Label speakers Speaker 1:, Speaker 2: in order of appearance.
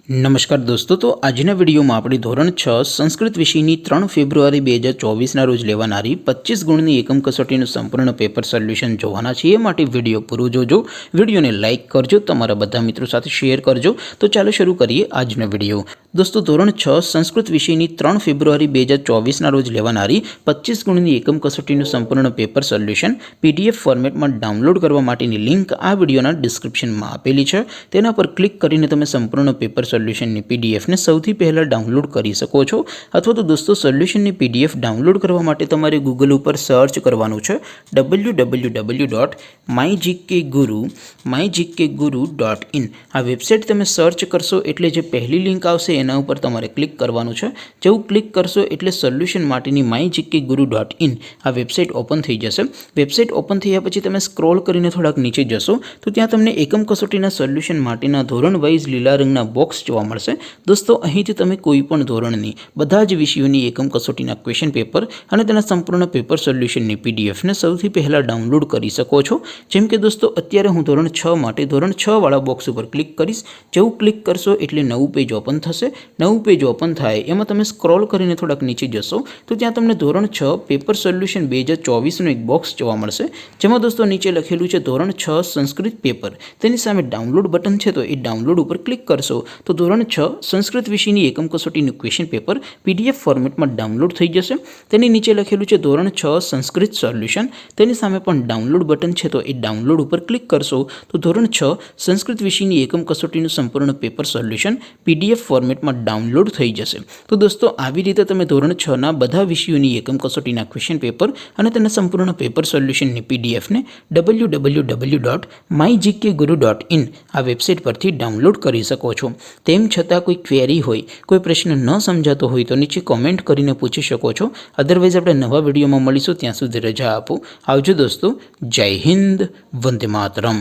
Speaker 1: नमस्कार दोस्तों, तो आजना विडियो में अपनी धोरण 6 संस्कृत विषय की 3 फेब्रुआरी 2024 रोज लेवानारी 25 गुणनी एकम कसोटी संपूर्ण पेपर सोल्यूशन जोवाना छे। ए माटे विडियो पूरो जोजो, विडियो ने लाइक करजो, तमारा बधा मित्रों साथे शेर करजो। तो चलो शुरू करिए आजनो विडियो। दोस्तों, धोरण 6 संस्कृत विषय की 3 फेब्रुआरी 2024 रोज लेवानारी 25 गुणनी एकम कसोटी संपूर्ण पेपर सोल्यूशन पीडीएफ फॉर्मेट में डाउनलॉड करवा माटेनी लिंक आ विडियोना डिस्क्रिप्शन में आपेली छे। तेना पर क्लिक करीने तमे संपूर्ण पेपर सोल्यूशन ની પીડીએફ ને સૌથી પહેલા ડાઉનલોડ કરી શકો છો। અથવા તો દોસ્તો, સોલ્યુશન ની પીડીએફ ડાઉનલોડ કરવા માટે તમારે ગૂગલ ઉપર સર્ચ કરવાનું છે www.mygkguru.in। આ વેબસાઇટ તમે સર્ચ કરશો એટલે જે પહેલી લિંક આવશે એના ઉપર તમારે ક્લિક કરવાનું છે। જેવું ક્લિક કરશો એટલે સોલ્યુશન માટેની mygkguru.in આ વેબસાઇટ ઓપન થઈ જશે। વેબસાઇટ ઓપન થયા પછી તમે સ્ક્રોલ કરીને થોડાક નીચે જશો તો ત્યાં તમને એકમ કસોટીના સોલ્યુશન માટેના ધોરણ વાઇઝ લીલા રંગના બોક્સ જોવા મળશે। दोस्तों, અહીંથી તમે કોઈપણ ધોરણની બધા જ વિષયોની એકમ કસોટીના ક્વેશ્ચન પેપર અને તેના સંપૂર્ણ પેપર સોલ્યુશનની પીડીએફ ને સૌથી પહેલા ડાઉનલોડ કરી શકો છો। જેમ કે દોસ્તો, અત્યારે હું ધોરણ 6 માટે ધોરણ 6 વાળા બોક્સ ઉપર ક્લિક કરીશ। જેવું ક્લિક કરશો એટલે નવું પેજ ઓપન થશે। નવું પેજ ઓપન થાય એમાં તમે સ્ક્રોલ કરીને થોડાક નીચે જશો તો ત્યાં તમને ધોરણ 6 પેપર સોલ્યુશન 2024 નું એક બોક્સ જોવા મળશે। જેમાં દોસ્તો નીચે લખેલું છે ધોરણ 6 સંસ્કૃત પેપર। તેની સામે ડાઉનલોડ બટન છે તો એ ડાઉનલોડ ઉપર ક્લિક કરશો तो ધોરણ 6 સંસ્કૃત વિષયની એકમ કસોટીનું ક્વેશ્ચન પેપર પીડીએફ ફોર્મેટમાં ડાઉનલોડ થઈ જશે। તેની નીચે લખેલું છે ધોરણ 6 સંસ્કૃત સોલ્યુશન। તેની સામે પણ ડાઉનલોડ બટન છે તો એ ડાઉનલોડ ઉપર ક્લિક કરશો તો ધોરણ 6 સંસ્કૃત વિષયની એકમ કસોટીનું સંપૂર્ણ પેપર સોલ્યુશન પીડીએફ ફોર્મેટમાં ડાઉનલોડ થઈ જશે। તો દોસ્તો, આવી રીતે તમે ધોરણ 6 ના બધા વિષયોની એકમ કસોટીના ક્વેશ્ચન પેપર અને તેના સંપૂર્ણ પેપર સોલ્યુશનની પીડીએફને www.mygkguru.in આ વેબસાઇટ પરથી ડાઉનલોડ કરી શકો છો। તેમ છતાં કોઈ ક્વેરી હોય, કોઈ પ્રશ્ન ન સમજાતો હોય તો નીચે કોમેન્ટ કરીને પૂછી શકો છો। અધરવાઇઝ આપણે નવા વિડીયોમાં મળીશું, ત્યાં સુધી રજા આપો। આવજો દોસ્તો, જય હિન્દ, વંદે માતરમ।